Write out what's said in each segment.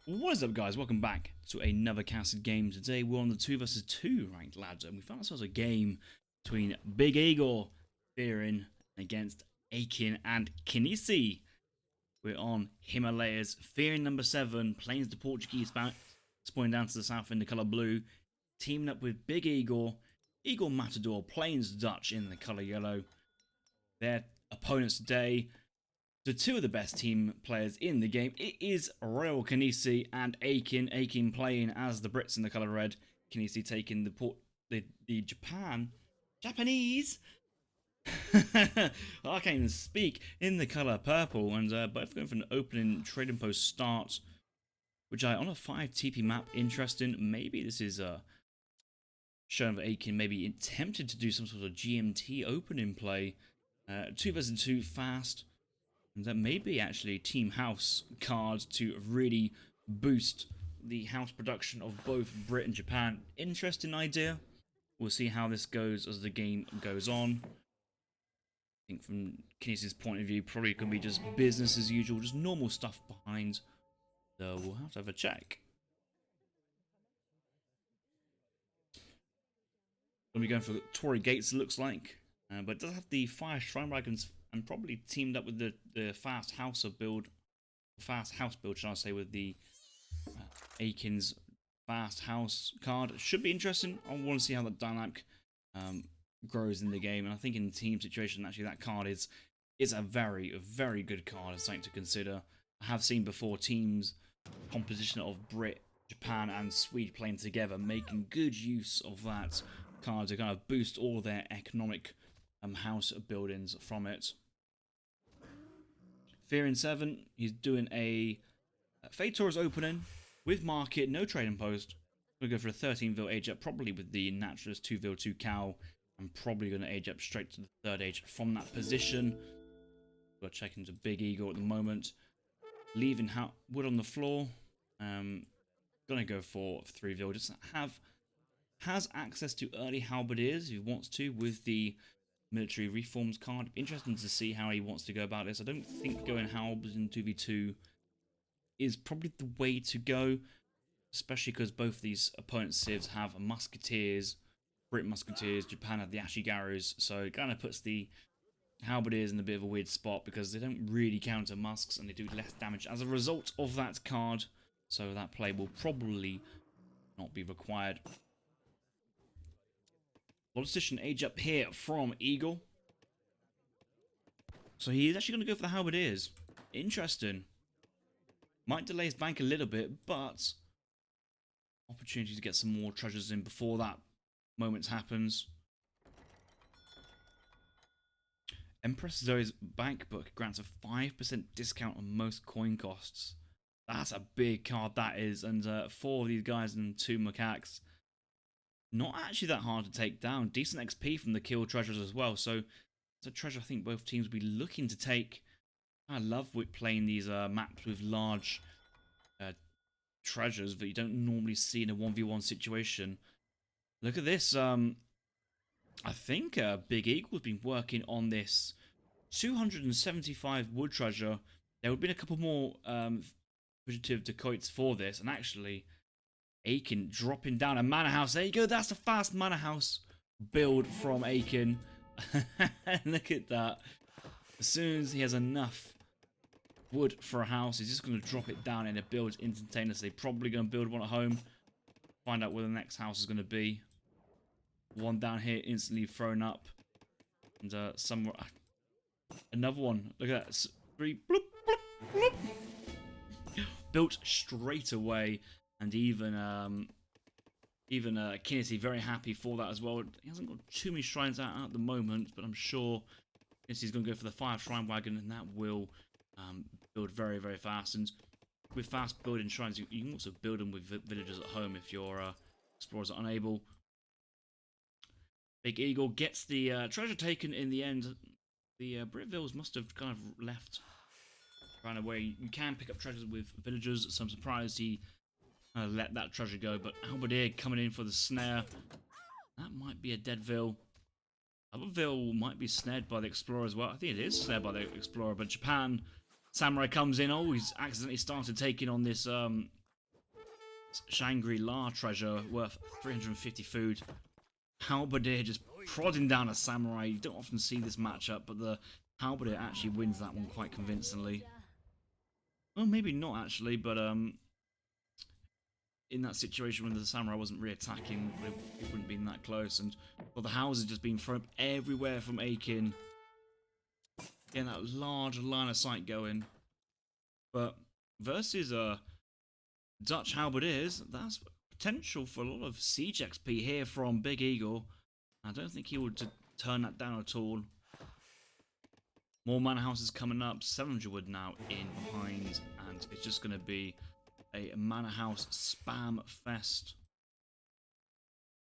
What is up, guys? Welcome back to another casted game. Today we're on the 2 versus 2 ranked ladder, and we found ourselves a game between Big Igor fearing against Aykin and Kynesie. We're on Himalayas, fearing number 7, plains the Portuguese back, spawning down to the south in the colour blue, teaming up with Big Igor, IgorMatador, plains Dutch in the colour yellow. Their opponents today, the two of the best team players in the game, it is Royal Kynesie and Aykin. Aykin playing as the Brits in the colour red. Kynesie taking the Japanese. I can't even speak, in the colour purple, and both going for an opening trading post start, which on a 5 TP map, interesting. Maybe this is showing that Aykin maybe tempted to do some sort of GMT opening play. 2 versus 2 fast. And that may be actually Team House card to really boost the house production of both Brit and Japan. Interesting idea. We'll see how this goes as the game goes on. I think from Kynesie's point of view, probably going to be just business as usual, just normal stuff behind. So we'll have to have a check. Going to be going for Tory Gates, it looks like. But it does have the Fire Shrine Wagons and probably teamed up with the fast house build, should I say, with the Aykin's fast house card. It should be interesting. I want to see how that dynamic grows in the game, and I think in the team situation, actually, that card is a very good card. It's something to consider. I have seen before teams composition of Brit, Japan, and Swede playing together, making good use of that card to kind of boost all their economic house buildings from it. Fearing 7, he's doing a Fate Taurus opening with market, no trading post. We'll go for a 13 vil age up, probably with the Naturalist 2 vil 2 cow. I'm probably going to age up straight to the 3rd age from that position. We're checking to Big Igor at the moment. Leaving wood on the floor. Gonna go for 3 vil. Just has access to early halberdiers if he wants to with the military reforms card. Interesting to see how he wants to go about this. I don't think going halberds in 2v2 is probably the way to go, especially because both these opponent civs have musketeers, Brit musketeers, Japan have the Ashigarus, so it kind of puts the halberdiers in a bit of a weird spot because they don't really counter musks and they do less damage as a result of that card, so that play will probably not be required. Politician age up here from Eagle. So he's actually going to go for the halberdiers. Interesting. Might delay his bank a little bit, but opportunity to get some more treasures in before that moment happens. Empress Zoe's bank book grants a 5% discount on most coin costs. That's a big card, that is. And 4 of these guys and 2 macaques. Not actually that hard to take down. Decent XP from the kill treasures as well. So it's a treasure I think both teams will be looking to take. I love playing these maps with large treasures that you don't normally see in a 1v1 situation. Look at this. I think Big Eagle's been working on this 275 wood treasure. There would have been a couple more fugitive dacoits for this, and actually Aykin dropping down a manor house. There you go. That's the fast manor house build from Aykin. Look at that. As soon as he has enough wood for a house, he's just going to drop it down and it builds instantaneously. Probably going to build one at home. Find out where the next house is going to be. One down here instantly thrown up. And somewhere... Another one. Look at that. 3. Bloop, bloop, bloop. Built straight away. And even Kynesie very happy for that as well. He hasn't got too many shrines out at the moment, but I'm sure Kynesi's going to go for the 5 shrine wagon, and that will build very fast. And with fast building shrines, you can also build them with villagers at home if your explorers are unable. Big Eagle gets the treasure taken in the end. The Britvilles must have kind of left right away. You can pick up treasures with villagers, so I'm surprised he let that treasure go. But halberdier coming in for the snare. That might be a dead vill. Other vill might be snared by the explorer as well. I think it is snared by the explorer, but Japan samurai comes in. Oh, he's accidentally started taking on this Shangri-La treasure worth 350 food. Halberdier just prodding down a samurai. You don't often see this matchup, but the Halberdier actually wins that one quite convincingly. Well, maybe not actually, but in that situation when the samurai wasn't really attacking, it wouldn't have been that close. And well, the houses just being thrown up everywhere from Aykin. Getting that large line of sight going. But versus Dutch Halberdiers, that's potential for a lot of siege XP here from Big Eagle. I don't think he would turn that down at all. More manor houses coming up. 700 wood now in behind, and it's just going to be a manor house spam fest.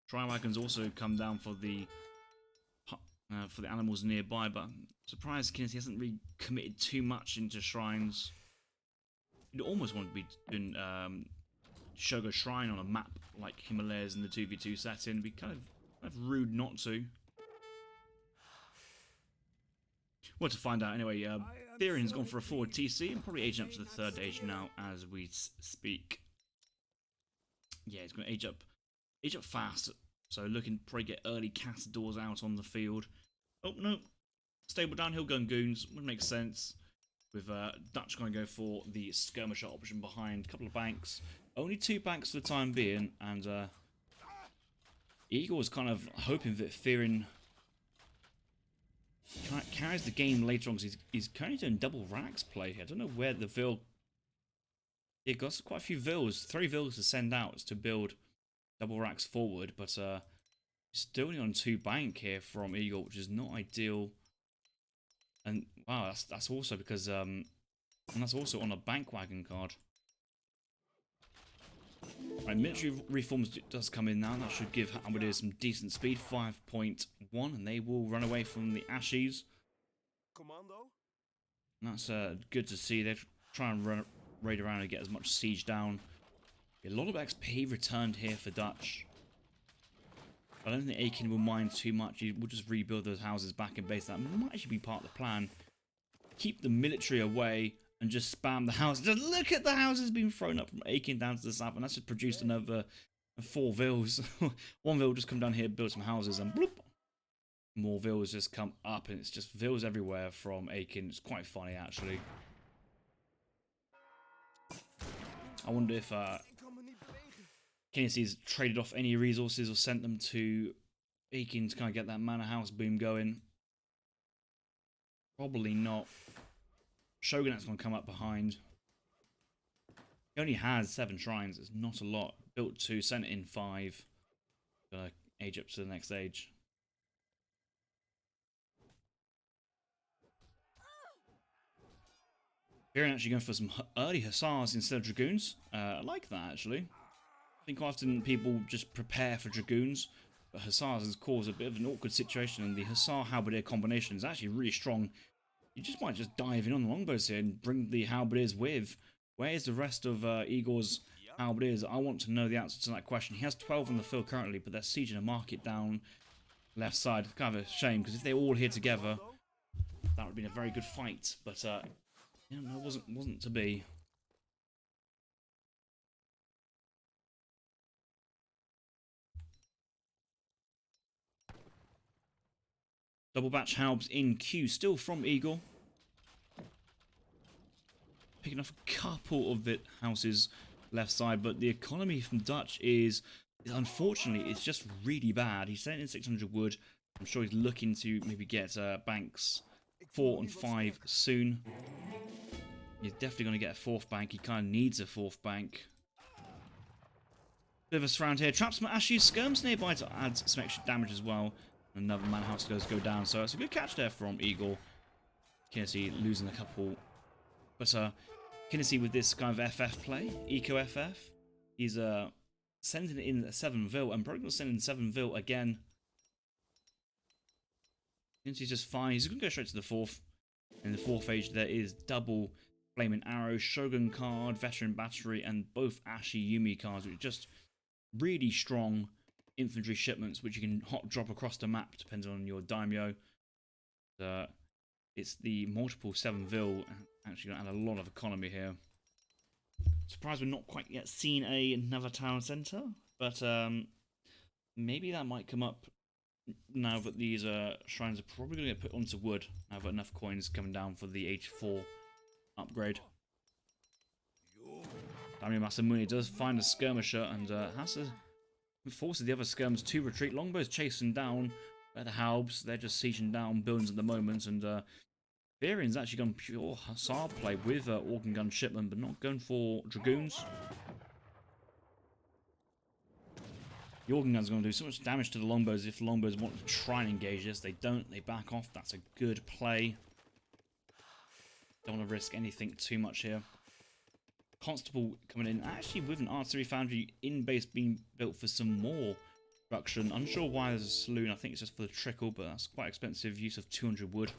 Tri-wagons also come down for the animals nearby, but I'm surprised Kynesie hasn't really committed too much into shrines. You'd almost want to be doing Shogo Shrine on a map like Himalayas in the 2v2 setting. It'd be kind of rude not to. Well, to find out anyway, Therian's gone for a forward TC and probably aging up to the 3rd age now as we speak. Yeah, he's going to age up fast. So looking to probably get early Catadors out on the field. Oh no, stable downhill gun goons would make sense. With Dutch going to go for the skirmisher option behind. A couple of banks, only 2 banks for the time being, and Eagle was kind of hoping that Therian carries the game later on, because he's currently doing double racks play here. I don't know where the Vil... Yeah, got quite a few Vils, 3 Vils to send out to build double racks forward, but still only on 2 bank here from Eagle, which is not ideal. And wow, that's also because and that's also on a bank wagon card. Right, military reforms does come in now, and that should give Halberdier some decent speed, 5.1, and they will run away from the Ashes. Commando. And that's good to see. They try and raid around and get as much siege down. A lot of XP returned here for Dutch. I don't think Aykin will mind too much. He will just rebuild those houses back in base. That might actually be part of the plan. Keep the military away and just spam the houses. Just look at the houses being thrown up from Aykin down to the south, and that's just produced another 4 Vils. 1 Vil just come down here, build some houses, and bloop, more Vils just come up, and it's just Vils everywhere from Aykin. It's quite funny actually. I wonder if Kynesie's traded off any resources or sent them to Aykin to kind of get that manor house boom going. Probably not. Shogunat's going to come up behind. He only has 7 shrines. It's not a lot. Built 2, sent in 5. Gonna age up to the next age. Here actually going for some early hussars instead of dragoons. I like that actually. I think often people just prepare for dragoons, but hussars has caused a bit of an awkward situation, and the hussar halberdier combination is actually really strong. You just might just dive in on the longbows here and bring the halberdiers with. Where is the rest of Igor's halberdiers? I want to know the answer to that question. He has 12 on the field currently, but they're sieging a market down left side. It's kind of a shame, because if they were all here together, that would have been a very good fight. But yeah, no, it wasn't to be. Double batch halbs in queue, still from Eagle. Picking off a couple of the houses left side, but the economy from Dutch is unfortunately, it's just really bad. He's sent in 600 wood. I'm sure he's looking to maybe get banks 4 and 5 soon. He's definitely going to get a 4th bank. He kind of needs a 4th bank. Bit of a surround here. Traps some Ashes, skirms nearby to add some extra damage as well. Another man house does go down, so it's a good catch there from Eagle. Kynesie losing a couple. But Kynesie with this kind of FF play, Eco FF, he's sending in a 7 Vil, and probably going to send in 7 Vil again. Kynasie's just fine. He's going to go straight to the 4th. In the 4th age, there is double Flaming Arrow, Shogun card, Veteran Battery, and both Ashi Yumi cards, which are just really strong infantry shipments, which you can hot drop across the map depending on your daimyo. It's the multiple 7 Vil, actually going to add a lot of economy here. Surprised we're not quite yet seen another town centre, but maybe that might come up now that these shrines are probably going to get put onto wood. Now that enough coins coming down for the H4 upgrade. Damian Masamune does find a skirmisher and has to forces the other skirms to retreat. Longbow's chasing down the Halbs. They're just sieging down buildings at the moment, and Varian's actually gone pure Hussar play with Organ Gun Shipment, but not going for Dragoons. The Organ Gun's going to do so much damage to the Longbows if the Longbows want to try and engage this. They don't, they back off. That's a good play. Don't want to risk anything too much here. Constable coming in, actually with an artillery foundry in base being built for some more production. Unsure why there's a saloon. I think it's just for the trickle, but that's quite expensive use of 200 wood.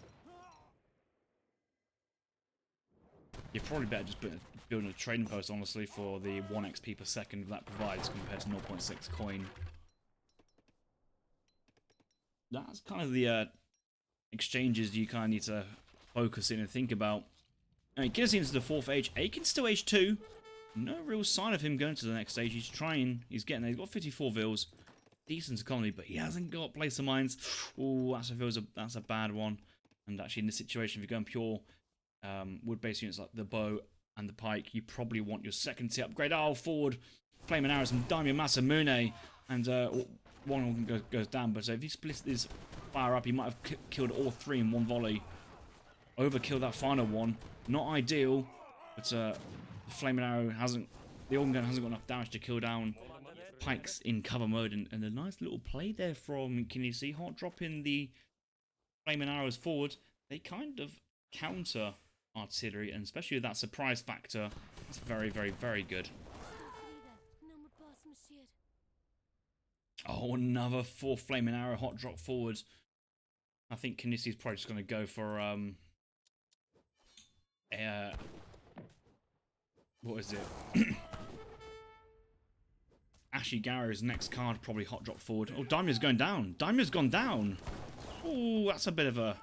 You're probably better just building a trading post, honestly, for the 1 XP per second that provides compared to 0.6 coin. That's kind of the exchanges you kind of need to focus in and think about. I mean, Kynesie into the 4th age. Aykin's still age 2. No real sign of him going to the next stage. He's trying. He's getting there. He's got 54 vills. Decent economy, but he hasn't got place of mines. Oh, that's a bad one. And actually, in this situation, if you're going pure wood-based units like the bow and the pike, you probably want your second tier upgrade. Oh, forward. Flaming arrows from Damian Masamune. And one of them goes down. But if he splits his fire up, he might have killed all 3 in one volley. Overkill that final one. Not ideal, but the flaming arrow hasn't, the organ gun hasn't got enough damage to kill down pikes in cover mode, and a nice little play there from Kynesie. Hot dropping the flaming arrows forward. They kind of counter artillery, and especially with that surprise factor, that's very, very, very good. Oh, another 4 flaming arrow hot drop forward. I think Kynesie's probably just going to go for what is it? Ashy Garrow's next card probably hot drop forward. Oh, Daimyo's going down. Daimyo's gone down. Oh, that's a bit of a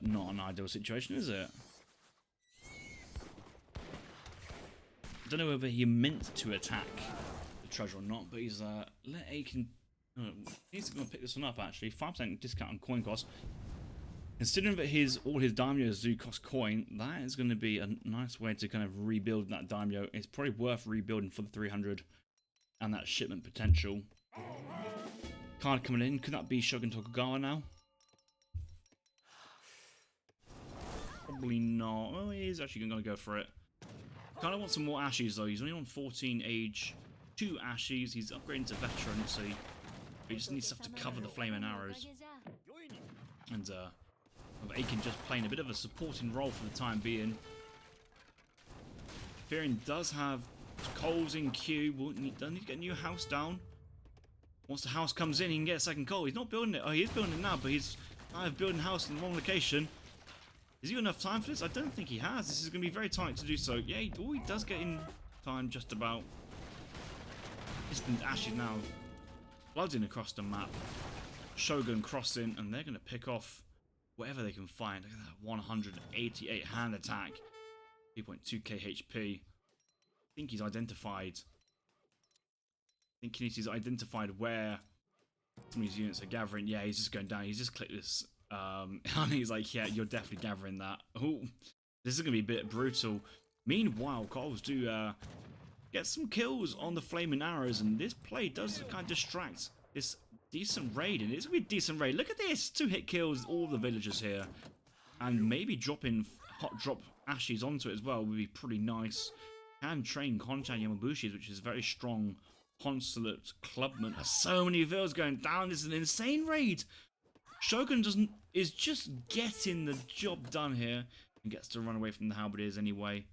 not an ideal situation, is it? I don't know whether he meant to attack the treasure or not, but he's let Aykin. He's going to pick this one up actually. 5% discount on coin cost. Considering that all his daimyos do cost coin, that is going to be a nice way to kind of rebuild that daimyo. It's probably worth rebuilding for the 300 and that shipment potential. Card coming in, could that be Shogun Tokugawa now? Probably not. Oh, he is actually going to go for it. Kind of want some more ashes though. He's only on 14 age, 2 ashes. He's upgrading to veteran, so he just needs stuff to cover the flaming arrows. And Aykin just playing a bit of a supporting role for the time being. Varian does have coals in queue. Doesn't need to get a new house down. Once the house comes in, he can get a second coal. He's not building it. Oh, he is building it now, but he's kind of building a house in the wrong location. Has he got enough time for this? I don't think he has. This is going to be very tight to do so. Yeah, he does get in time just about. Distant ashes now. Flooding across the map. Shogun crossing, and they're going to pick off whatever they can find. Look at that 188 hand attack. 3.2k HP. I think he's identified. I think Kynesie's identified where some of these units are gathering. Yeah, he's just going down. He's just clicked this. And he's like, yeah, you're definitely gathering that. Oh, this is going to be a bit brutal. Meanwhile, Coles do get some kills on the flaming arrows, and this play does kind of distract this decent raid, and it's going to be a decent raid. Look at this, 2 hit kills, all the villagers here, and maybe dropping hot drop ashes onto it as well would be pretty nice. Can train Konchan Yamabushis, which is a very strong consulate clubman. So many vills going down. This is an insane raid. Shogun is just getting the job done here and gets to run away from the halberdiers anyway.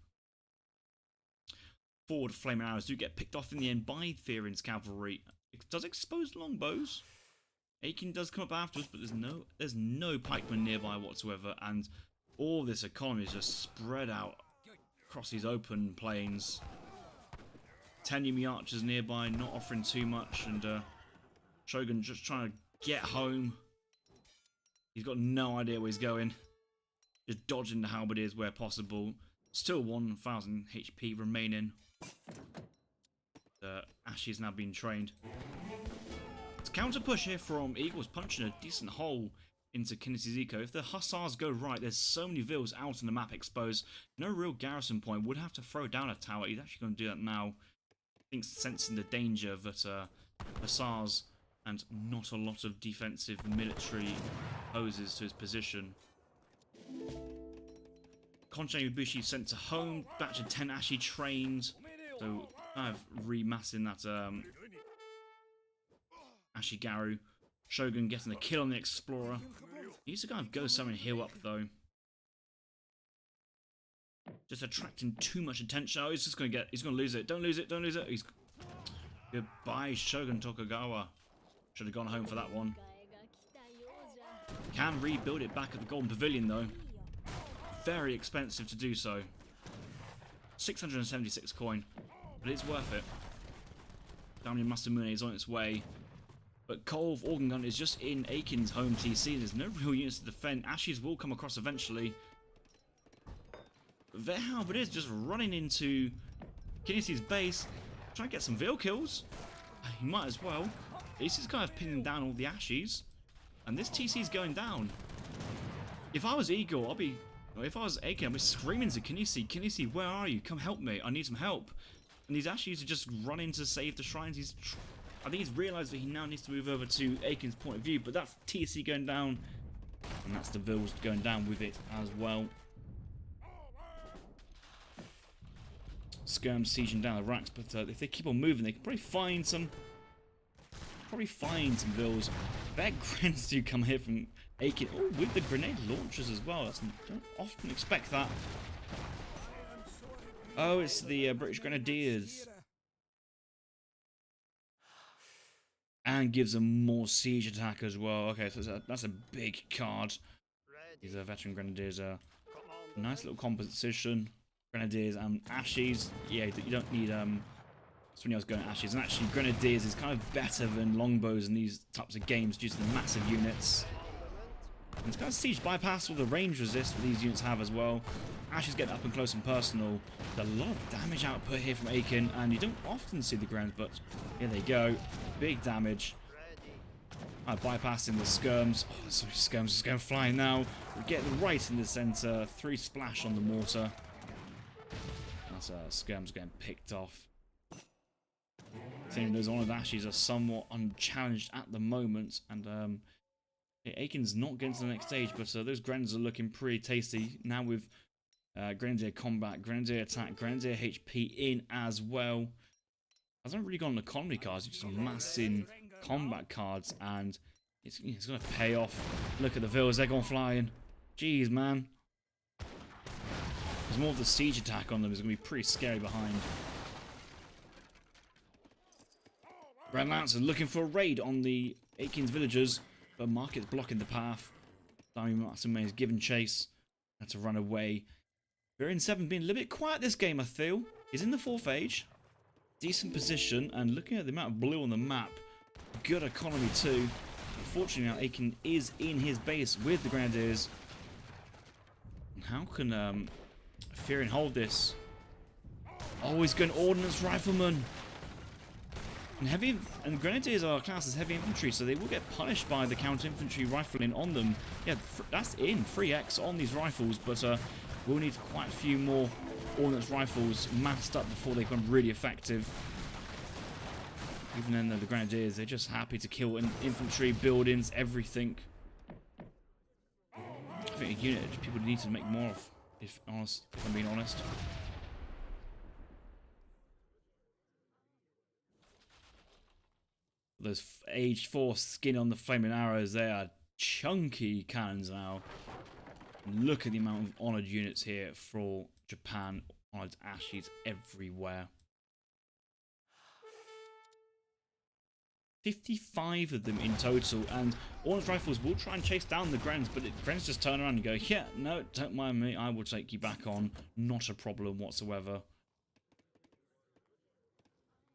Forward flaming arrows do get picked off in the end by Varian's cavalry. It does expose longbows. Aykin does come up afterwards, but there's no pikemen nearby whatsoever, and all this economy is just spread out across these open plains. 10 Yumi archers nearby, not offering too much, and Shogun just trying to get home. He's got no idea where he's going. Just dodging the halberdiers where possible. Still 1,000 HP remaining. Ashley's now being trained. It's counter push here from Eagles, punching a decent hole into Kynesi's eco. If the Hussars go right, there's so many vills out on the map exposed. No real garrison point. Would have to throw down a tower. He's actually going to do that now. I think sensing the danger that Hussars and not a lot of defensive military poses to his position. Konchei Ibushi sent to home. Batch of 10 Ashy trained. So kind of remassing that Ashigaru. Shogun getting a kill on the Explorer. He needs to kind of go somewhere and heal up though. Just attracting too much attention. Oh, he's gonna lose it. Don't lose it, don't lose it. He's goodbye, Shogun Tokugawa. Should have gone home for that one. Can rebuild it back at the Golden Pavilion though. Very expensive to do so. 676 coin. But it's worth it. Damien Masamune is on its way. But Kolv Organ Gun is just in Aykin's home TC. There's no real units to defend. Ashes will come across eventually. There, however, it is just running into Kynesi's base. Trying to get some veil kills. He might as well. This is kind of pinning down all the Ashes. And this TC is going down. If I was Igor, if I was Aykin, I'd be screaming to Kynesie. Kynesie, where are you? Come help me. I need some help. And these Ashes are just running to save the shrines. I think he's realised that he now needs to move over to Aykin's point of view. But that's TC going down. And that's the vills going down with it as well. Skirm sieging down the racks. But if they keep on moving, they can probably find some vills. Bad granates do come here from Aykin. Oh, with the grenade launchers as well. Don't often expect that. Oh, it's the British Grenadiers. And gives them more siege attack as well. Okay, so that's a big card. These are veteran Grenadiers. Nice little composition. Grenadiers and Ashes. Yeah, you don't need somebody else going Ashes. And actually, Grenadiers is kind of better than longbows in these types of games due to the massive units. And it's kind of siege bypass with the range resist that these units have as well. Ashes get up and close and personal. There's a lot of damage output here from Aykin, and you don't often see the Grens, but here they go. Big damage. Bypassing the skirms. Oh, sorry, skirms is going flying now. We get right in the center. 3 splash on the mortar. That's skirms getting picked off. Seeing those Honored Ashes are somewhat unchallenged at the moment, and Aykin's not getting to the next stage, but those Grens are looking pretty tasty now with Grenadier Combat, Grenadier Attack, Grenadier HP in as well. Hasn't really gone on economy cards, it's just massing combat cards, and it's going to pay off. Look at the villas, they're going flying. Jeez, man. There's more of the siege attack on them, is going to be pretty scary behind. Grand Lancer looking for a raid on the Aykin's villagers, but Market's blocking the path. Diamond Matsumei is giving chase. Had to run away. Varian 7 being a little bit quiet this game, I feel. He's in the 4th age. Decent position, and looking at the amount of blue on the map, good economy too. Unfortunately now Aykin is in his base with the Grenadiers. And how can Varian hold this? Oh, he's going Ordinance Rifleman. And Grenadiers are classed as heavy infantry, so they will get punished by the counter infantry rifling on them. Yeah, that's in 3x on these rifles, but we'll need quite a few more Ordnance rifles massed up before they become really effective. Even then, though, the Grenadiers, they're just happy to kill infantry, buildings, everything. I think a unit people need to make more of, if I'm being honest. Those Age 4 skin on the flaming arrows, they are chunky cannons now. Look at the amount of honoured units here for Japan. Honoured Ashes everywhere. 55 of them in total, and Ordnance Rifles will try and chase down the Grens, but the Grens just turn around and go, yeah, no, don't mind me, I will take you back on. Not a problem whatsoever.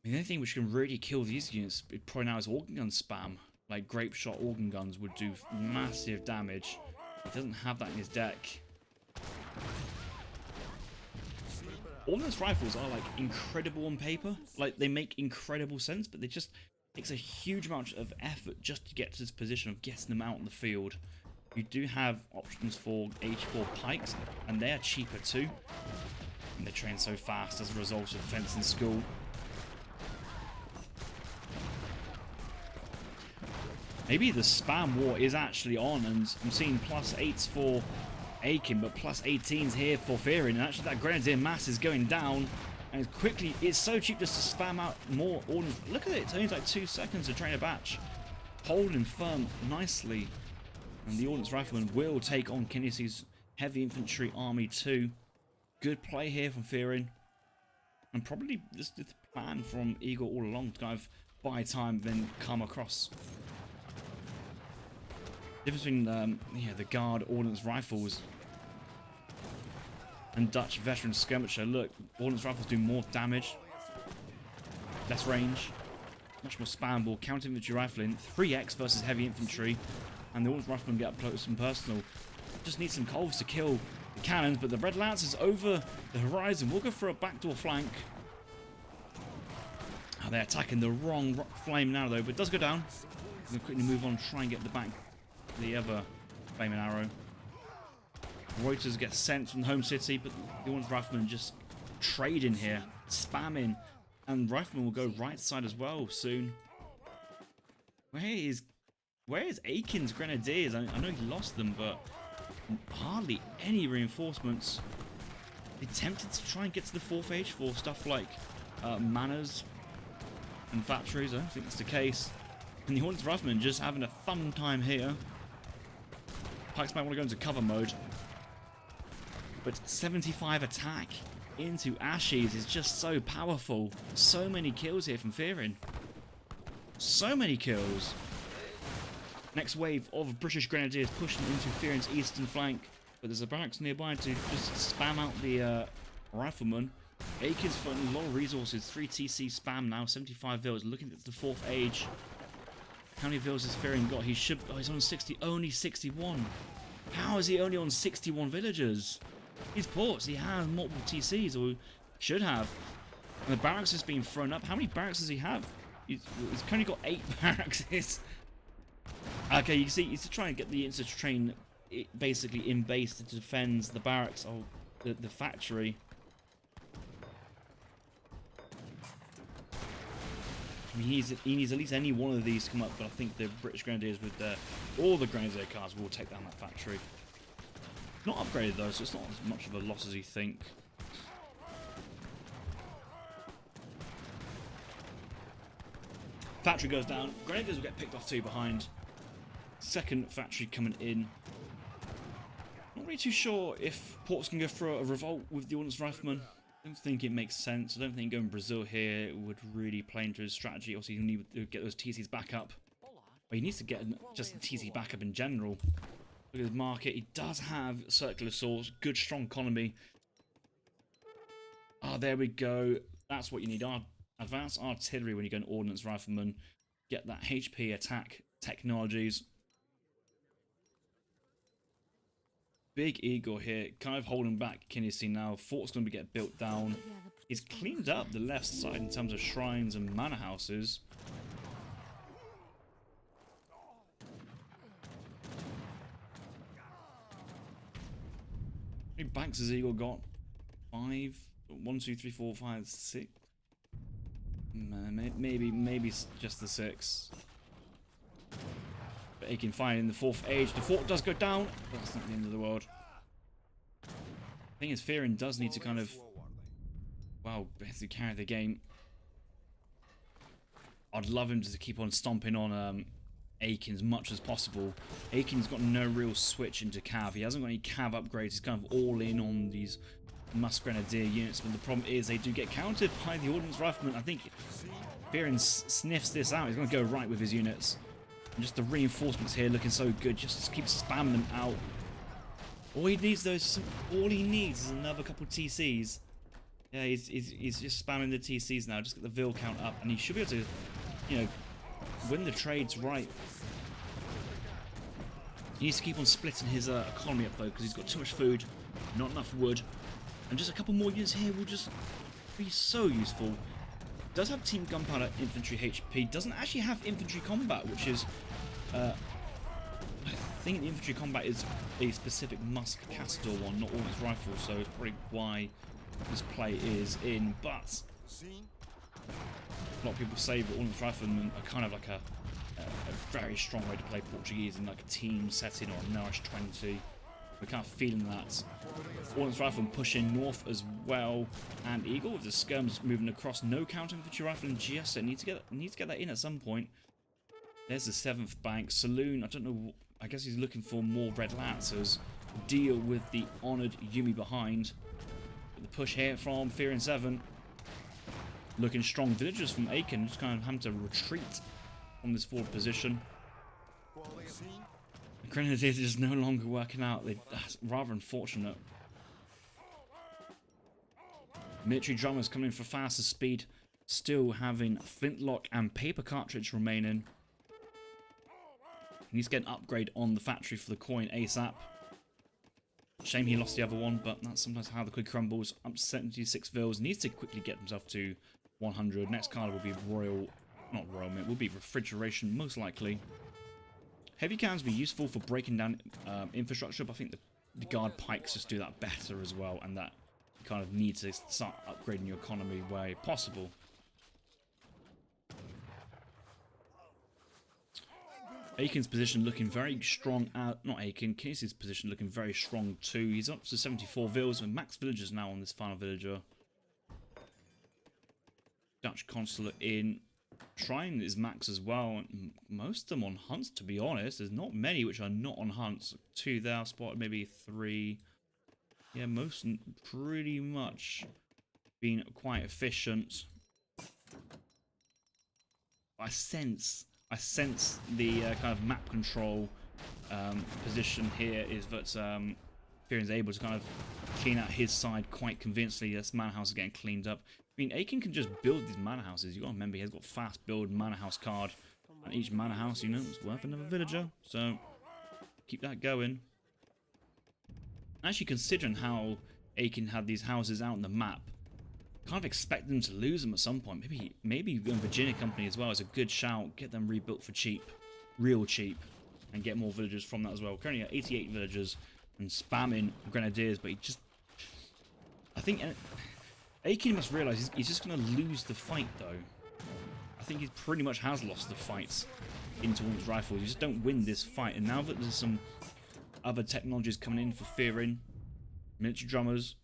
The only thing which can really kill these units probably now is organ gun spam. Like grape shot organ guns would do massive damage. He doesn't have that in his deck. Ordnance rifles are like incredible on paper. Like they make incredible sense, but they just takes a huge amount of effort just to get to this position of getting them out in the field. You do have options for H4 pikes, and they are cheaper too. And they train so fast as a result of fencing school. Maybe the spam war is actually on, and I'm seeing +8s for Aykin, but +18s here for Fearing. And actually that Grenadier mass is going down, and quickly, it's so cheap just to spam out more ordnance. Look at it, it's only like 2 seconds to train a batch. Holding firm nicely. And the Ordnance Rifleman will take on Kynesie's Heavy Infantry Army too. Good play here from Fearing. And probably this the plan from Igor all along to kind of buy time, then come across. Difference between the Guard Ordnance Rifles and Dutch Veteran Skirmisher. Look, Ordnance Rifles do more damage, less range, much more spammable. Counter Infantry Rifling, 3x versus Heavy Infantry, and the Ordnance Riflemen get up close and personal. Just need some coals to kill the cannons, but the Red Lance is over the horizon. We'll go for a backdoor flank. Oh, they're attacking the wrong flame now though, but it does go down. We're going to quickly move on, try and get the other flaming arrow. Reuters gets sent from the home city, but the Ordnance Riflemen just trading here, spamming, and Riflemen will go right side as well soon. Where is Aykin's Grenadiers? I know he lost them, but hardly any reinforcements. They tempted to try and get to the 4th age for stuff like manors and factories. I don't think that's the case. And the Ordnance Riflemen just having a fun time here. Pikes might want to go into cover mode. But 75 attack into Ashes is just so powerful. So many kills here from Fearing. So many kills. Next wave of British Grenadiers pushing into Fearing's eastern flank. But there's a barracks nearby to just spam out the riflemen. Aykin's funding a lot of resources. 3 TC spam now. 75 vills. Looking at the 4th age. How many vills has Fearing got? He should. Oh, he's on 60. Only 61. How is he only on 61 villagers? He's ports. He has multiple TCs, or should have. And the barracks has been thrown up. How many barracks does he have? He's currently got 8 barracks. Okay, you can see he's trying to get the Insta train basically in base to defend the barracks of the factory. I mean, he needs at least any one of these to come up, but I think the British Grenadiers with all the Grenadier cars will take down that factory. Not upgraded though, so it's not as much of a loss as you think. Factory goes down. Grenadiers will get picked off too behind. Second factory coming in. Not really too sure if ports can go for a revolt with the Ordnance Riflemen. I don't think it makes sense. I don't think going Brazil here would really play into his strategy. Also, you need to get those TCs back up. But he needs to get just the TC back up in general. Look at his market. He does have circular swords, good strong economy. Ah, there we go. That's what you need. Advanced artillery when you go an Ordnance Rifleman. Get that HP attack technologies. Big Igor here, kind of holding back Kynesie now. Fort's going to get built down. He's cleaned up the left side in terms of shrines and manor houses. How many banks has Igor got? 5? 1, 2, 3, 4, 5, 6? Maybe just the 6. But Aykin fine in the 4th age. The fort does go down, but that's not the end of the world. The thing is, Fearing does need to kind of, well, basically carry the game. I'd love him to keep on stomping on Aykin as much as possible. Aykin's got no real switch into cav. He hasn't got any cav upgrades. He's kind of all in on these Musk Grenadier units, but the problem is they do get countered by the Ordnance Riflemen. I think Fearing sniffs this out. He's going to go right with his units. And just the reinforcements here looking so good. Just keeps spamming them out. All he needs is another couple TCs. Yeah, he's just spamming the TCs now. Just get the Vil count up, and he should be able to, you know, win the trades right. He needs to keep on splitting his economy up though, because he's got too much food, not enough wood. And just a couple more units here will just be so useful. Does have Team Gunpowder Infantry HP, doesn't actually have Infantry Combat, which is, I think the Infantry Combat is a specific Matador one, not Ordnance Rifle, so it's probably why this play is in, but a lot of people say that Ordnance Riflemen are kind of like a very strong way to play Portuguese in like a team setting or a Nourish 20. We're kind of feeling that. Ordnance Rifleman pushing north as well, and Eagle with the skirms moving across. No counter infantry rifle and GS. Need to get that in at some point. There's the 7th bank. Saloon, I don't know, I guess he's looking for more red lancers. Deal with the honoured Yumi behind. The push here from Fear and 7. Looking strong. Villagers from Aykin just kind of having to retreat from this forward position. The Grenadiers are just no longer working out. That's rather unfortunate. Military drummers coming for faster speed. Still having flintlock and paper cartridge remaining. He needs to get an upgrade on the factory for the coin ASAP. Shame he lost the other one, but that's sometimes how the cookie crumbles. Up to 76 vils. Needs to quickly get himself to 100. Next card will be not royal mint, will be refrigeration most likely. Heavy cannons will be useful for breaking down infrastructure, but I think the guard pikes just do that better as well, and that you kind of need to start upgrading your economy where possible. Aykin's position looking very strong. Not Aykin, Kynessie's position looking very strong too. He's up to 74 vils with max villagers now on this final villager. Dutch consulate in. Trying his max as well. Most of them on hunts, to be honest. There's not many which are not on hunts. 2 there, spotted maybe 3. Yeah, most pretty much being quite efficient. I sense the kind of map control position here is that Fearin is able to kind of clean out his side quite convincingly. This manor house is getting cleaned up. I mean, Aykin can just build these manor houses. You've got to remember, he's got fast build manor house card. And each manor house, you know, is worth another villager. So, keep that going. Actually, considering how Aykin had these houses out on the map, kind of expect them to lose them at some point. Maybe Virginia Company as well is a good shout. Get them rebuilt for cheap. Real cheap. And get more villagers from that as well. Currently at 88 villagers and spamming Grenadiers, but he just... I think... Aykin must realise he's just going to lose the fight, though. I think he pretty much has lost the fight into Ordnance Rifles. You just don't win this fight. And now that there's some other technologies coming in for Fearin, military drummers,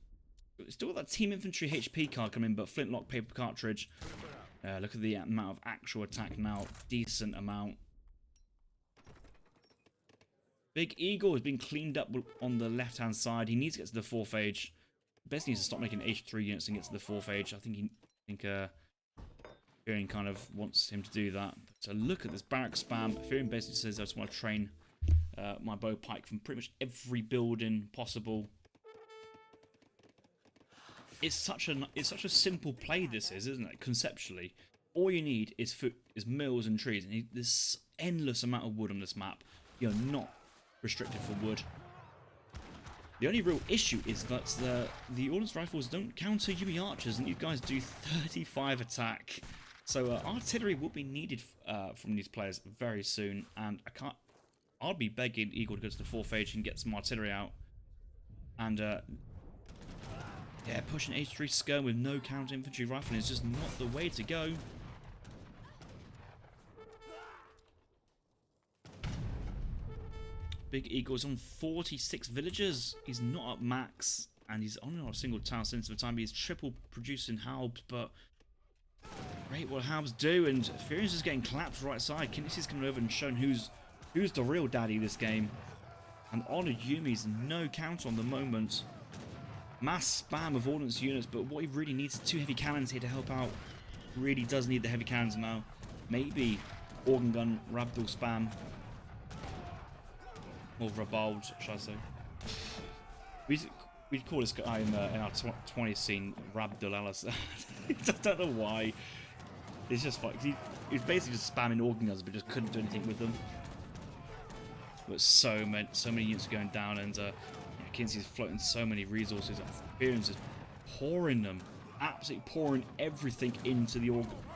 still got that Team Infantry HP card coming in, but flintlock paper cartridge. Look at the amount of actual attack now. Decent amount. Big Eagle has been cleaned up on the left-hand side. He needs to get to the 4th age. Best needs to stop making H3 units and get to the 4th age. I think Fearin kind of wants him to do that. So look at this barrack spam. Fearin basically says, I just want to train my bow pike from pretty much every building possible. It's such a simple play, this is, isn't it? Conceptually, all you need is mills and trees, and there's endless amount of wood on this map. You're not restricted for wood. The only real issue is that the Ordnance Rifles don't counter Yumi archers, and these guys do 35 attack. So artillery will be needed from these players very soon, and I'll be begging Eagle to go to the 4th age and get some artillery out. And yeah, pushing H3 skirm with no counter infantry rifling is just not the way to go. Big Eagle's on 46 villagers. He's not at max, and he's only on a single town since the time. He's triple producing halbs, but great what halbs do. And Fearin's just getting collapsed right side. Kynessie's coming over and showing who's the real daddy this game. And Honored Yumi's no counter on the moment. Mass spam of ordnance units, but what he really needs is 2 heavy cannons here to help out. Really does need the heavy cannons now. Maybe organ gun, Rabdul spam. Or Rabald, should I say. We'd call this guy in our 20th scene Rabdul Alice. I don't know why. It's just like he's basically just spamming organ guns, but just couldn't do anything with them. But so many units are going down, and Kynsie's floating so many resources. Fearin's just pouring them. Absolutely pouring everything into the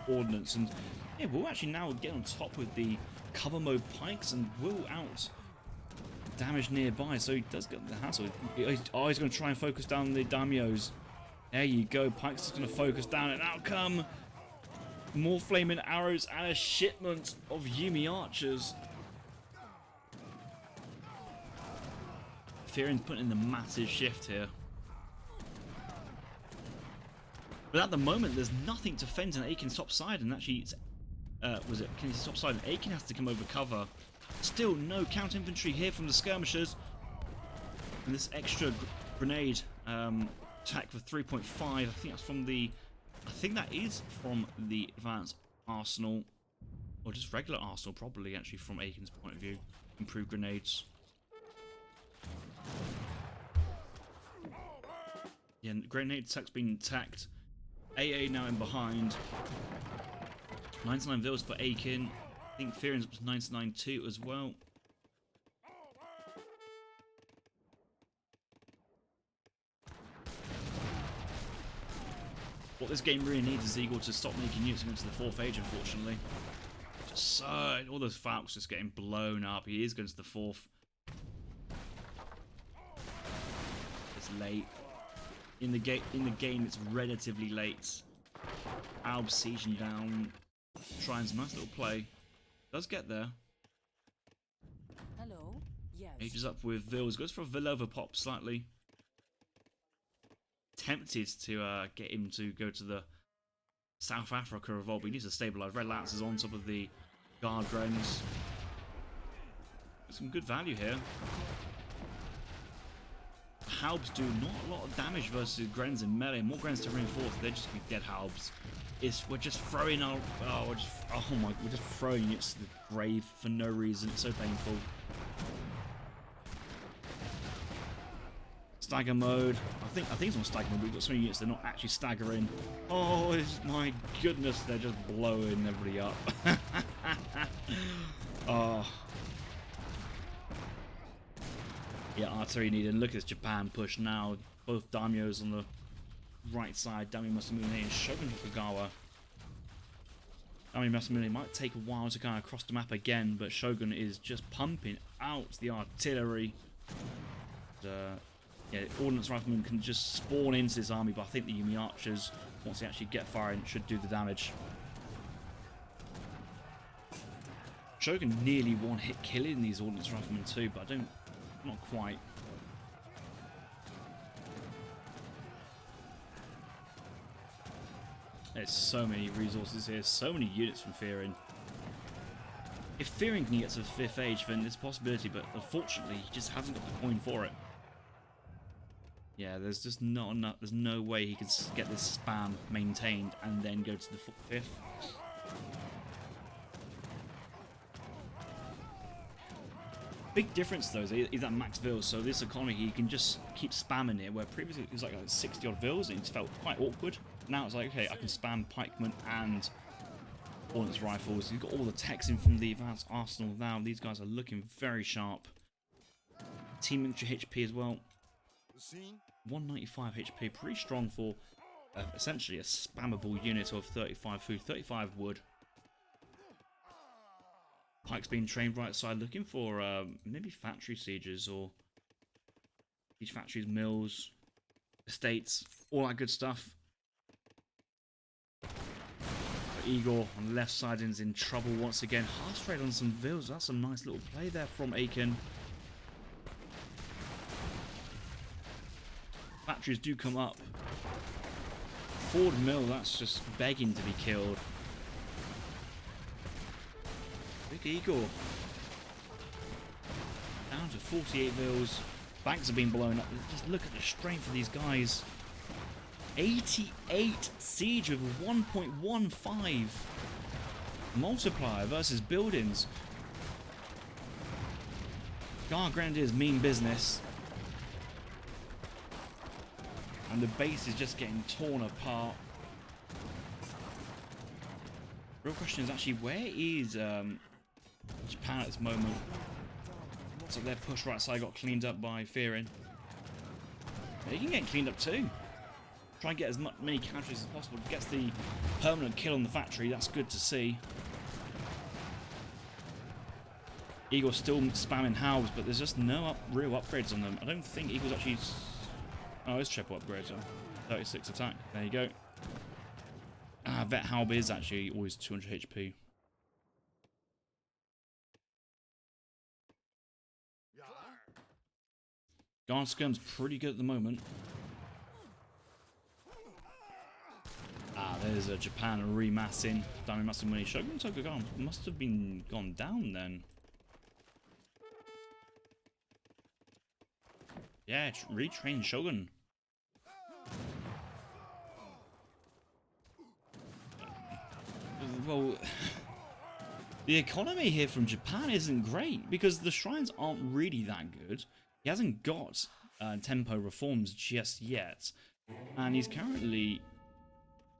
Ordnance. And yeah, we'll actually now get on top with the cover mode pikes and will out damage nearby. So he does get the hassle. He's going to try and focus down the daimios. There you go. Pike's just going to focus down, and out come more flaming arrows and a shipment of Yumi archers. Firin's putting in the massive shift here. But at the moment, there's nothing to fend on Aykin's top side, and actually, it's, was it Kynesi's top side? And Aykin has to come over cover. Still no counter infantry here from the skirmishers. And this extra grenade attack for 3.5. I think that's from the. I think that is from the advanced arsenal, or just regular arsenal, probably actually from Aykin's point of view. Improved grenades. Yeah, grenade attack's been attacked. AA now in behind. 99 vills for Aykin. I think Firin's up to 99 too as well. What this game really needs is Igor to stop making units into the 4th age, unfortunately. Just so all those Falcons just getting blown up. He is going to the 4th. It's late. In the game, it's relatively late. Alb sieging down, trying some nice little play. Does get there. Hello. Yes. Ages up with Vils. Goes for a Vilova pop slightly. Tempted to get him to go to the South Africa revolt, but he needs to stabilise. Red Lances on top of the Guard Grens. Some good value here. Halbs do not a lot of damage versus Grens in melee. More Grens to reinforce. They're just gonna be dead Halbs. We're just throwing our we're just throwing it to the grave for no reason. It's so painful. Stagger mode. I think it's on stagger mode. We've got so many units they're not actually staggering. Oh my goodness, they're just blowing everybody up. Oh. Yeah, artillery needed. Look at this Japan push now. Both daimios on the right side. Daimyo Masamune and Shogun Tokugawa. Daimyo Masamune might take a while to kind of cross the map again, but Shogun is just pumping out the artillery. Yeah, Ordnance Riflemen can just spawn into this army, but I think the Yumi Archers, once they actually get firing, should do the damage. Shogun nearly one-hit killing these Ordnance Riflemen too, but not quite. There's so many resources here, so many units from Firin. If Firin can get to the 5th age, then there's a possibility, but unfortunately, he just hasn't got the coin for it. Yeah, there's just not enough. There's no way he can get this spam maintained and then go to the 5th. Big difference though is that max vills. So this economy, he can just keep spamming it. Where previously it was like 60 odd vills, and it felt quite awkward. Now it's like, okay, I can spam pikemen and Ordnance rifles. You've got all the techs in from the advanced arsenal now. These guys are looking very sharp. Team infantry HP as well. 195 HP, pretty strong for essentially a spammable unit of 35 food, 35 wood. Pike's being trained right side, looking for maybe factory sieges or these factories, mills, estates, all that good stuff. But Igor on the left side is in trouble once again. Half straight on some vills. That's a nice little play there from Aykin. Factories do come up. Ford Mill, that's just begging to be killed. Big Igor. Down to 48 vills. Banks have been blown up. Just look at the strength of these guys. 88 siege with 1.15 multiplier versus buildings. Grenadiers mean business. And the base is just getting torn apart. Real question is actually, where is Japan at this moment? So their push right side got cleaned up by Firin. They can get cleaned up too. try and get as many casualties as possible. Gets the permanent kill on the factory. That's good to see. Igor's still spamming howls, but there's just no real upgrades on them. I don't think Igor's actually... Oh, it's triple upgrades on 36 attack. There you go. Vet Halb is actually always 200 HP. Guard Skirm's pretty good at the moment. There's a Japan remassing. Remassing money. Shogun Tokugawa must have been gone down then. Yeah, retrain Shogun. Well, the economy here from Japan isn't great because the shrines aren't really that good. He hasn't got tempo reforms just yet, and he's currently,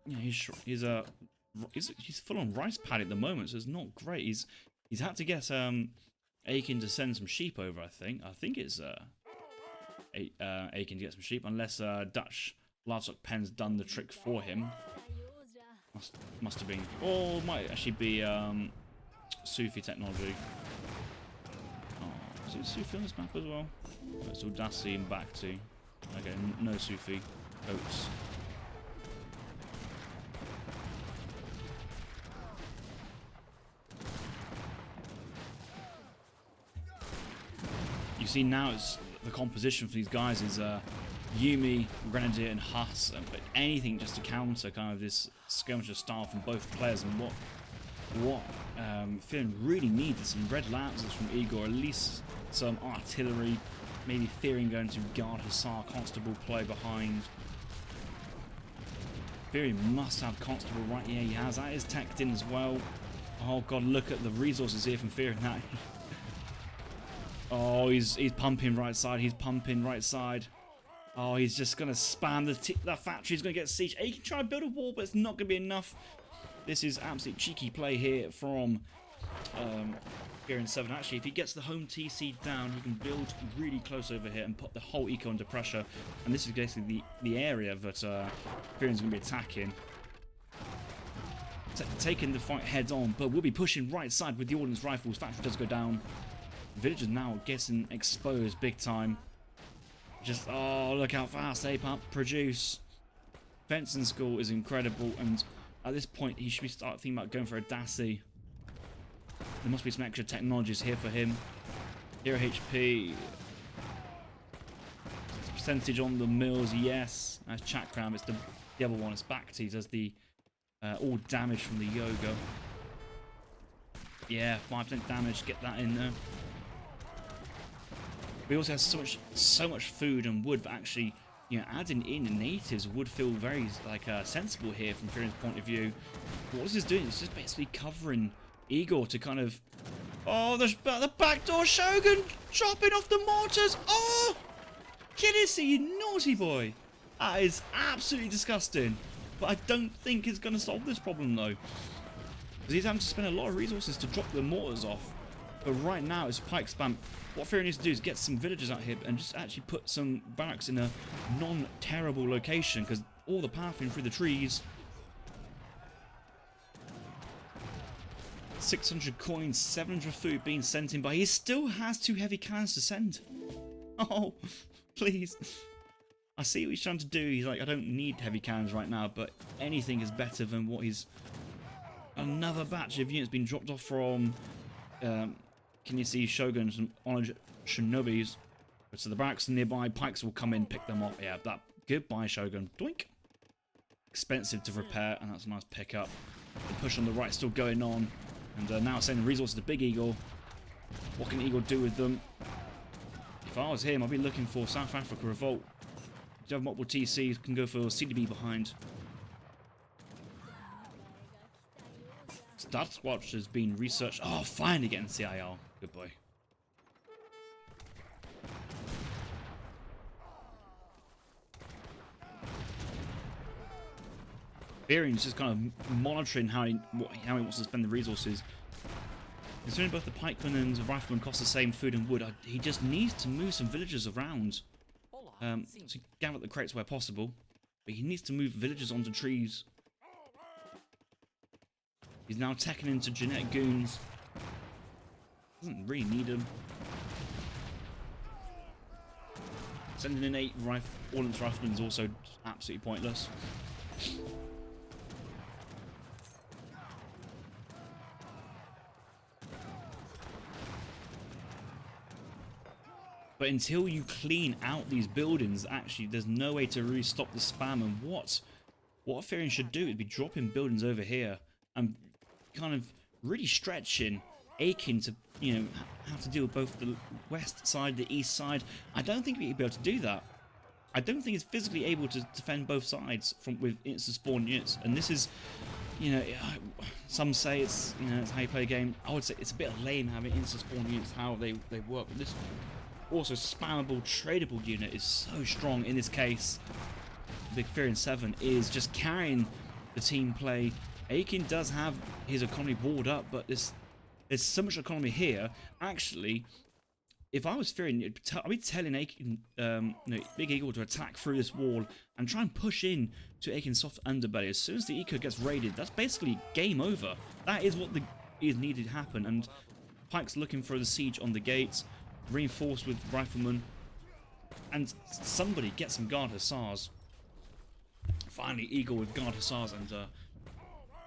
you know, he's full on rice paddy at the moment, so it's not great. He's had to get Aykin to send some sheep over. I think it's Aykin to get some sheep, unless Dutch livestock pen's done the trick for him. Must have been, or might actually be Sufi technology. Oh, is it Sufi on this map as well? Oh, it's Audacity and back to. Okay, no Sufi. Oats. You see now it's the composition for these guys is Yumi, Grenadier, and Huss, but anything just to counter kind of this skirmisher style from both players. And what Fearing really needed some red lancers from Igor, at least some artillery, maybe Fearing going to guard Hussar, Constable play behind. Fearing must have Constable right here. He has that is teched in as well. Oh god, look at the resources here from Fearing that. Oh, he's pumping right side. He's pumping right side. Oh, he's just going to spam the factory. He's going to get siege. He can try and build a wall, but it's not going to be enough. This is absolute cheeky play here from Fearing 7. Actually, if he gets the home TC down, he can build really close over here and put the whole eco under pressure. And this is basically the area that Fearing's going to be attacking. Taking the fight head on, but we'll be pushing right side with the Ordnance rifles. Factory does go down. Villagers now getting exposed big time. Just, oh, look how fast they produce. Fencing school is incredible, and at this point he should be thinking about going for a Daci. There must be some extra technologies here for him. Hero HP. Percentage on the mills, yes. That's Chakram. It's the other one. It's Bhakti. Does the all damage from the yoga. Yeah, 5% damage. Get that in there. We also have so much food and wood, but actually, you know, adding in natives would feel very sensible here from Fearing's point of view. But what this is doing is just basically covering Igor to kind of. Oh, the backdoor Shogun dropping off the mortars. Oh, Kynesie, you naughty boy. That is absolutely disgusting. But I don't think it's going to solve this problem though, because he's having to spend a lot of resources to drop the mortars off. But right now it's pike spam. What Fearing needs to do is get some villagers out here and just actually put some barracks in a non-terrible location, because all the pathing through the trees. 600 coins, 700 food being sent in, but he still has 2 heavy cannons to send. Oh, please. I see what he's trying to do. He's like, I don't need heavy cannons right now, but anything is better than what he's... Another batch of units being dropped off from... Can you see Shoguns and honored Shinobis? So the barracks nearby, pikes will come in, pick them up. Yeah, that goodbye Shogun. Doink. Expensive to repair, and that's a nice pickup. The push on the right still going on, and now sending resources to Big Eagle. What can Eagle do with them? If I was him, I'd be looking for South Africa Revolt. If you have multiple TCs, can go for CDB behind. Statswatch has been researched. Oh, finally getting CIL. Good boy. Fearing's just kind of monitoring how he wants to spend the resources. Considering both the pikemen and the riflemen cost the same food and wood, he just needs to move some villagers around. To gather the crates where possible. But he needs to move villagers onto trees. He's now teching into genetic goons. Doesn't really need them. Sending in 8 Ordinance riflemen is also absolutely pointless. But until you clean out these buildings, actually, there's no way to really stop the spam. And what Firion should do is be dropping buildings over here and kind of really stretching Aykin to, you know, have to deal with both the west side, the east side. I don't think he'd be able to do that. I don't think he's physically able to defend both sides with instant spawn units. And this is, you know, some say it's, you know, it's how you play a game. I would say it's a bit lame having instant spawn units, how they work. But this also spammable, tradable unit is so strong in this case. Big Firion 7 is just carrying the team play. Aykin does have his economy walled up, but there's so much economy here. Actually, if I was Firion, I'd be telling Aykin, Big Eagle to attack through this wall and try and push in to Aykin's soft underbelly. As soon as the eco gets raided, that's basically game over. That is what is needed to happen. And Pike's looking for the siege on the gates, reinforced with riflemen, and somebody get some guard hussars. Finally, Eagle with guard hussars, and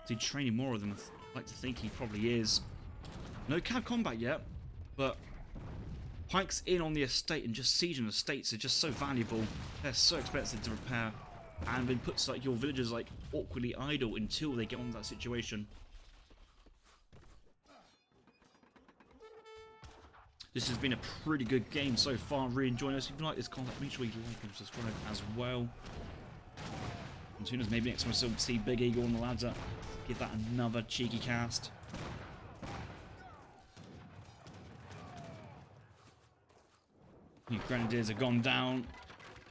he's training more of them. I'd like to think he probably is. No cab combat yet, but Pike's in on the estate, and just sieging estates are just so valuable. They're so expensive to repair, and it puts like your villagers like awkwardly idle until they get on that situation. This has been a pretty good game so far. I'm really enjoying this. If you like this content, make sure you like and subscribe as well. And as soon as maybe next time we'll see Big Eagle on the ladder, give that another cheeky cast. New Grenadiers have gone down.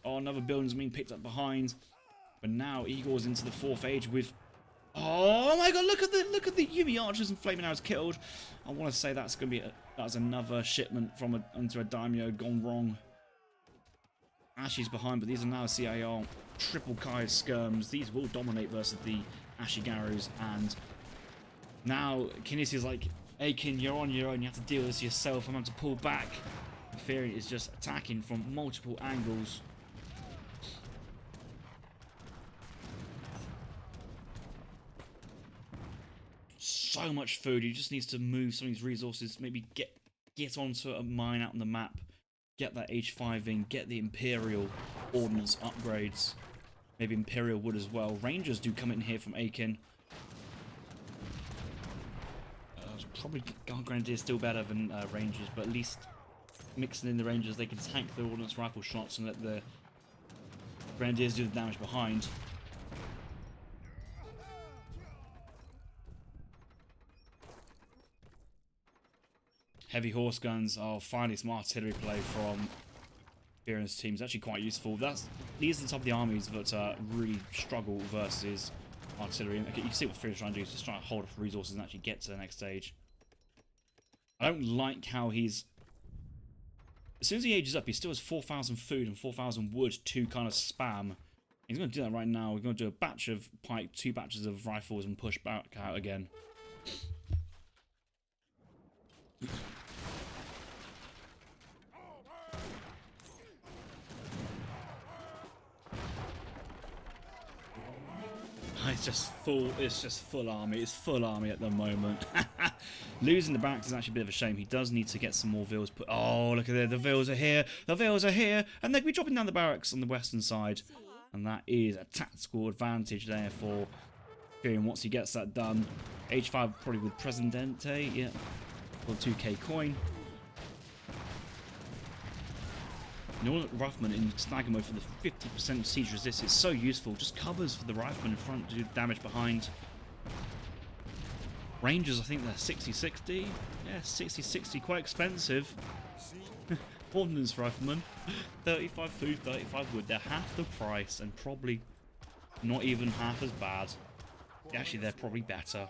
Oh, another building's being picked up behind. But now Igor's into the 4th age with... Oh my god, look at the Yumi archers and flaming arrows killed. I want to say that's going to be that's another shipment from into a daimyo gone wrong. Ashi's behind, but these are now CAR triple Kai skirms. These will dominate versus the Ashigarus, and now Kynesie is like, Aykin, you're on your own. You have to deal with this yourself. I'm going to pull back. Firion is just attacking from multiple angles. So much food. He just needs to move some of these resources. Maybe get onto a mine out on the map. Get that H5 in. Get the Imperial Ordnance upgrades. Maybe Imperial wood as well. Rangers do come in here from Aykin. Probably Grenadiers still better than Rangers, but at least mixing in the Rangers, they can tank the Ordnance rifle shots and let the Grenadiers do the damage behind. Heavy horse guns. Oh, finally some artillery play from Firion's team. It's actually quite useful. These are the top of the armies that really struggle versus artillery. Okay, you can see what Firion's trying to do. He's just trying to hold off resources and actually get to the next stage. I don't like how he's... As soon as he ages up, he still has 4,000 food and 4,000 wood to kind of spam. He's going to do that right now. We're going to do a batch of pike, 2 batches of rifles, and push back out again. It's just full army. It's full army at the moment. Losing the barracks is actually a bit of a shame. He does need to get some more vills put. Oh, look at there. The vills are here. The vills are here. And they'll be dropping down the barracks on the western side. And that is a tactical advantage there for Firion once he gets that done. H5 probably with Presidente. Yeah. For 2k coin. Northern Rifleman in Snagger mode for the 50% siege resist is so useful. Just covers for the Rifleman in front to do damage behind. Rangers, I think they're 60-60. Yeah, 60-60, quite expensive. Ordnance Rifleman, 35 food, 35 wood. They're half the price and probably not even half as bad. Actually, they're probably better.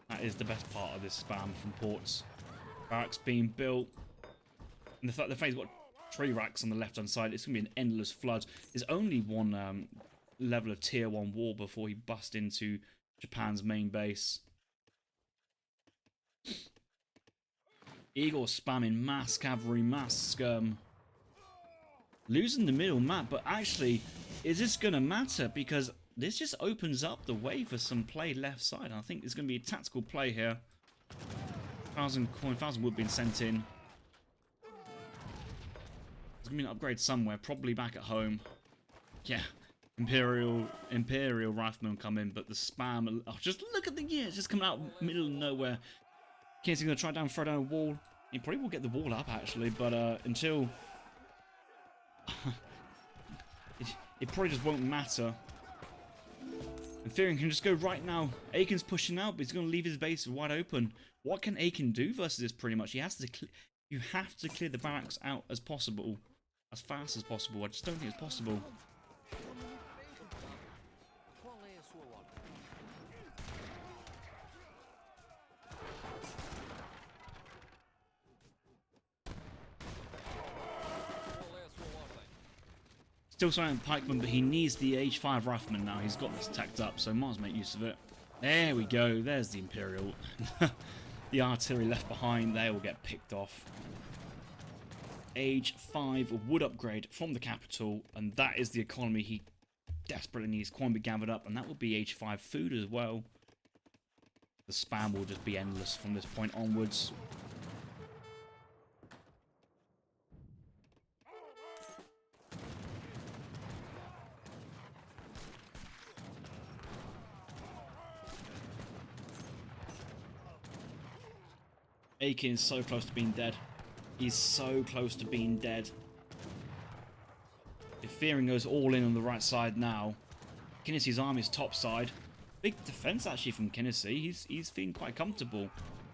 That is the best part of this spam from ports. Barracks being built. And the fact he's got tree racks on the left hand side, it's going to be an endless flood. There's only one level of tier 1 wall before he busts into Japan's main base. Igor spamming mass cavalry, mass skirm. Losing the middle map, but actually, is this going to matter? Because this just opens up the way for some play left side. I think there's going to be a tactical play here. 1,000 coin, 1,000 wood being sent in. There's going to be an upgrade somewhere, probably back at home. Yeah, Imperial Riflemen come in, but the spam... Oh, just look at the gear, it's just coming out middle of nowhere. Kynesie going to try throw down a wall. He probably will get the wall up, actually, but until... it probably just won't matter. And Fearing can just go right now. Aykin's pushing out, but he's going to leave his base wide open. What can Aykin do versus this? Pretty much, you have to clear the barracks out as possible, as fast as possible. I just don't think it's possible. Still silent pikeman, but he needs the H5 rifleman now. He's got this tacked up, so might as well make use of it. There we go. There's the Imperial. The artillery left behind, they will get picked off. H5 wood upgrade from the capital, and that is the economy he desperately needs. Coin be gathered up, and that will be H5 food as well. The spam will just be endless from this point onwards. Aykin is so close to being dead. He's so close to being dead. If Fearing goes all in on the right side now, Kynesi's army is top side. Big defense actually from Kynesie. He's feeling quite comfortable.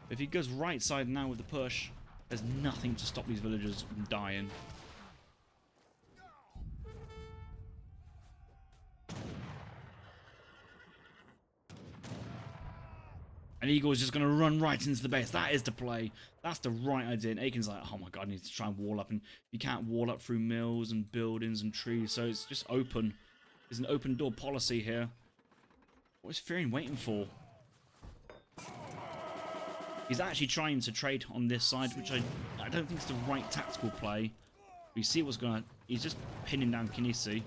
If he goes right side now with the push, there's nothing to stop these villagers from dying. And Igor's just going to run right into the base. That is the play. That's the right idea. And Aykin's like, oh my god, I need to try and wall up. And you can't wall up through mills and buildings and trees. So it's just open. There's an open door policy here. What is Fearing waiting for? He's actually trying to trade on this side, which I don't think is the right tactical play. But you see what's going on. He's just pinning down Kynesie.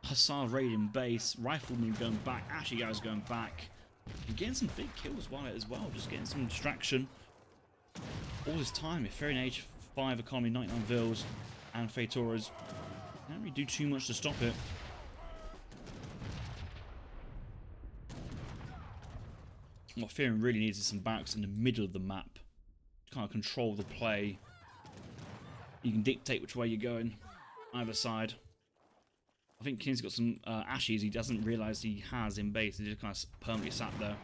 Hussar raiding base, riflemen going back, actually guys going back. And getting some big kills while as well, just getting some distraction. All this time, if Fearing H5 economy, 99 vills, and Feitoras can't really do too much to stop it. What Fearing really needs is some barracks in the middle of the map to kind of control the play. You can dictate which way you're going, either side. I think Kynesi's got some ashes he doesn't realise he has in base. He just kind of permanently sat there.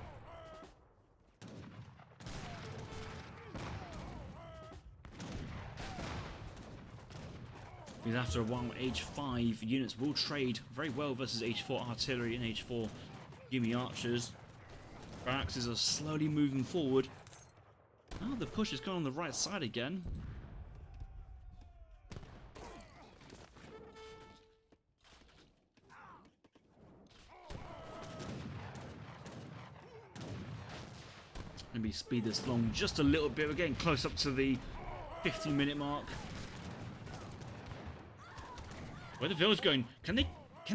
Because after a while, H5 units will trade very well versus H4 artillery and H4 Gimme archers. Barracks are slowly moving forward. Oh, the push is going on the right side again. Let me speed this along just a little bit. We're getting close up to the 50-minute mark. Where the Vills going? Can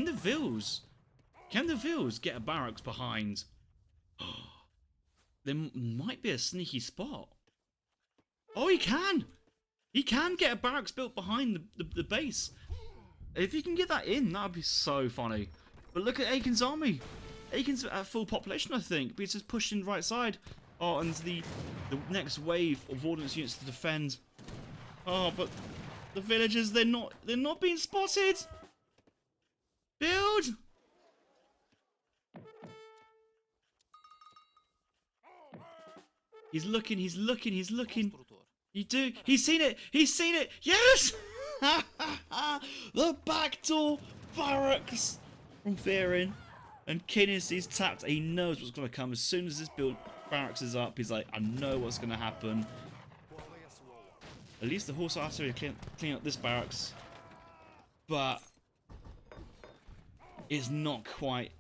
the Vills get a barracks behind? There might be a sneaky spot. Oh, he can! He can get a barracks built behind the base. If he can get that in, that would be so funny. But look at Aykin's army. Aykin's at full population, I think, but he's just pushing right side. Oh, and the next wave of Ordinance units to defend. Oh, but the villagers, they're not being spotted. Build. He's looking. He's looking. He's seen it. He's seen it. Yes. The backdoor barracks from Fearing. And Kynesie's tapped. He knows what's going to come as soon as this barracks is up. He's like, I know what's going to happen. At least the horse artillery clean up this barracks. But is not quite.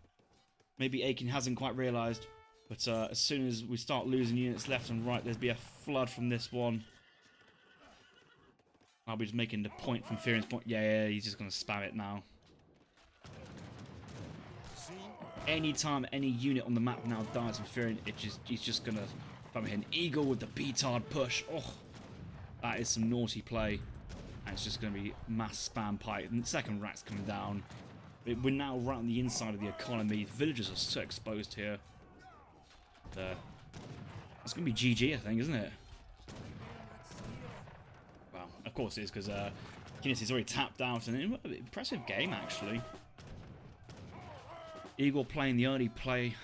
Maybe Aykin hasn't quite realised. But as soon as we start losing units left and right, there'll be a flood from this one. I'll be just making the point from Fearing's point. Yeah, he's just going to spam it now. Anytime any unit on the map now dies from Fearing, he's just going to spam it in. Eagle with the Petard push. Oh, that is some naughty play. And it's just going to be mass spam pipe. And the second rack's coming down. We're now right on the inside of the economy. Villagers are so exposed here. It's going to be GG, I think, isn't it? Well, of course it is, because Kynesie's already tapped out. And an impressive game, actually. Igor playing the early play.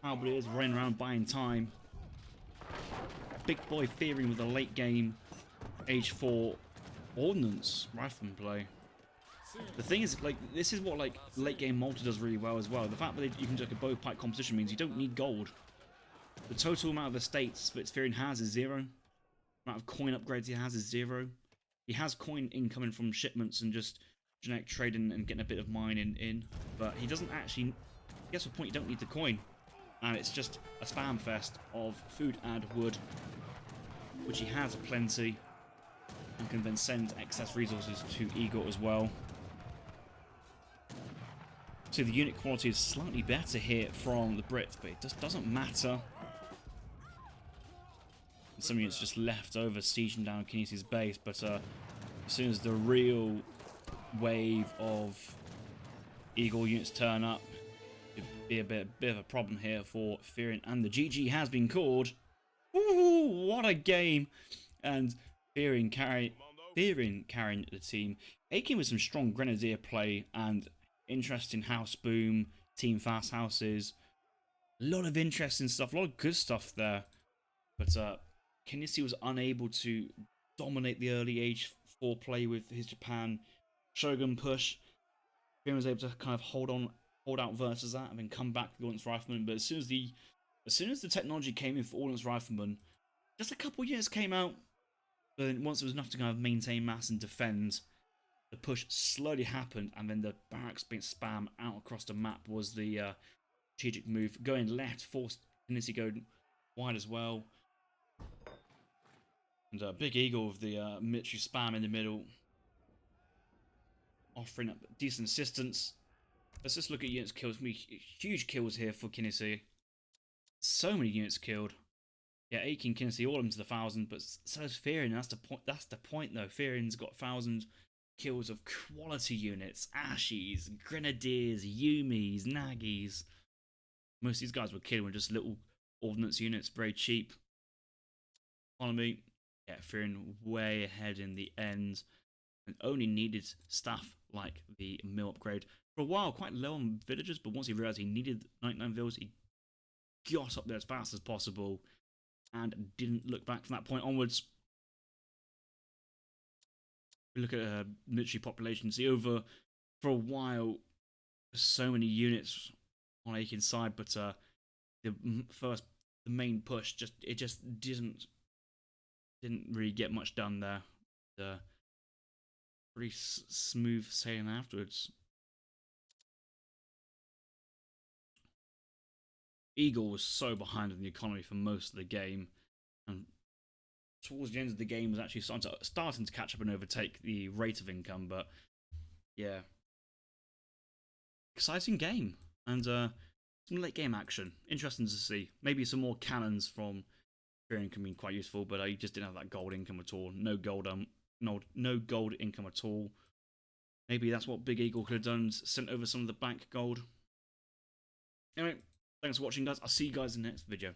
Albert is running around buying time. Big boy Fearing with a late game age 4 Ordinance rifleman play. The thing is, like, this is what like late game multi does really well as well. The fact that you can do like a bowpipe composition means you don't need gold. The total amount of estates that Fearing has is 0. The amount of coin upgrades he has is 0. He has coin incoming from shipments and just generic trading and getting a bit of mining in, but he doesn't actually. I guess the point, you don't need the coin, and it's just a spam fest of food and wood, which he has plenty, and can then send excess resources to Igor as well. So the unit quality is slightly better here from the Brits, but it just doesn't matter. And some units just left over sieging down Kynesie's base, but as soon as the real wave of Eagle units turn up, it'd be a bit of a problem here for Fearing, and the GG has been called. Ooh, what a game! And Fearing carrying the team. Aykin with some strong Grenadier play and interesting house boom, team fast houses. A lot of interesting stuff, a lot of good stuff there. But Kynesie was unable to dominate the early age 4 play with his Japan Shogun push. Fearing was able to kind of hold out versus that, and then come back to the Ordnance Rifleman. But as soon as the technology came in for Ordnance Rifleman, just a couple units came out. But then once it was enough to kind of maintain mass and defend, the push slowly happened, and then the barracks being spam out across the map was the strategic move. Going left forced Kynesie go wide as well. And Big Eagle with the military spam in the middle, offering up decent assistance. Let's just look at units killed. It's going to be huge kills here for Kynesie. So many units killed. Yeah, Aykin, Kynesie, all of them to the 1,000, but so is Fearing. That's the point. That's the point, though. Fearing's got 1,000 kills of quality units: Ashies, Grenadiers, Yumis, Nagis. Most of these guys were killed with just little ordnance units, very cheap. Economy, yeah, Fearing way ahead in the end, and only needed stuff like the mill upgrade. For a while, quite low on villagers, but once he realised he needed 99 villas, he got up there as fast as possible and didn't look back from that point onwards. We look at military population. See, for a while, so many units on Aykin's side, but the main push just didn't really get much done there. Pretty smooth sailing afterwards. Eagle was so behind in the economy for most of the game, and towards the end of the game was actually starting to catch up and overtake the rate of income. But yeah, exciting game, and some late game action. Interesting to see. Maybe some more cannons from Fearing can be quite useful, but he just didn't have that gold income at all. No gold income at all. Maybe that's what Big Eagle could have done, sent over some of the bank gold. Anyway, thanks for watching, guys. I'll see you guys in the next video.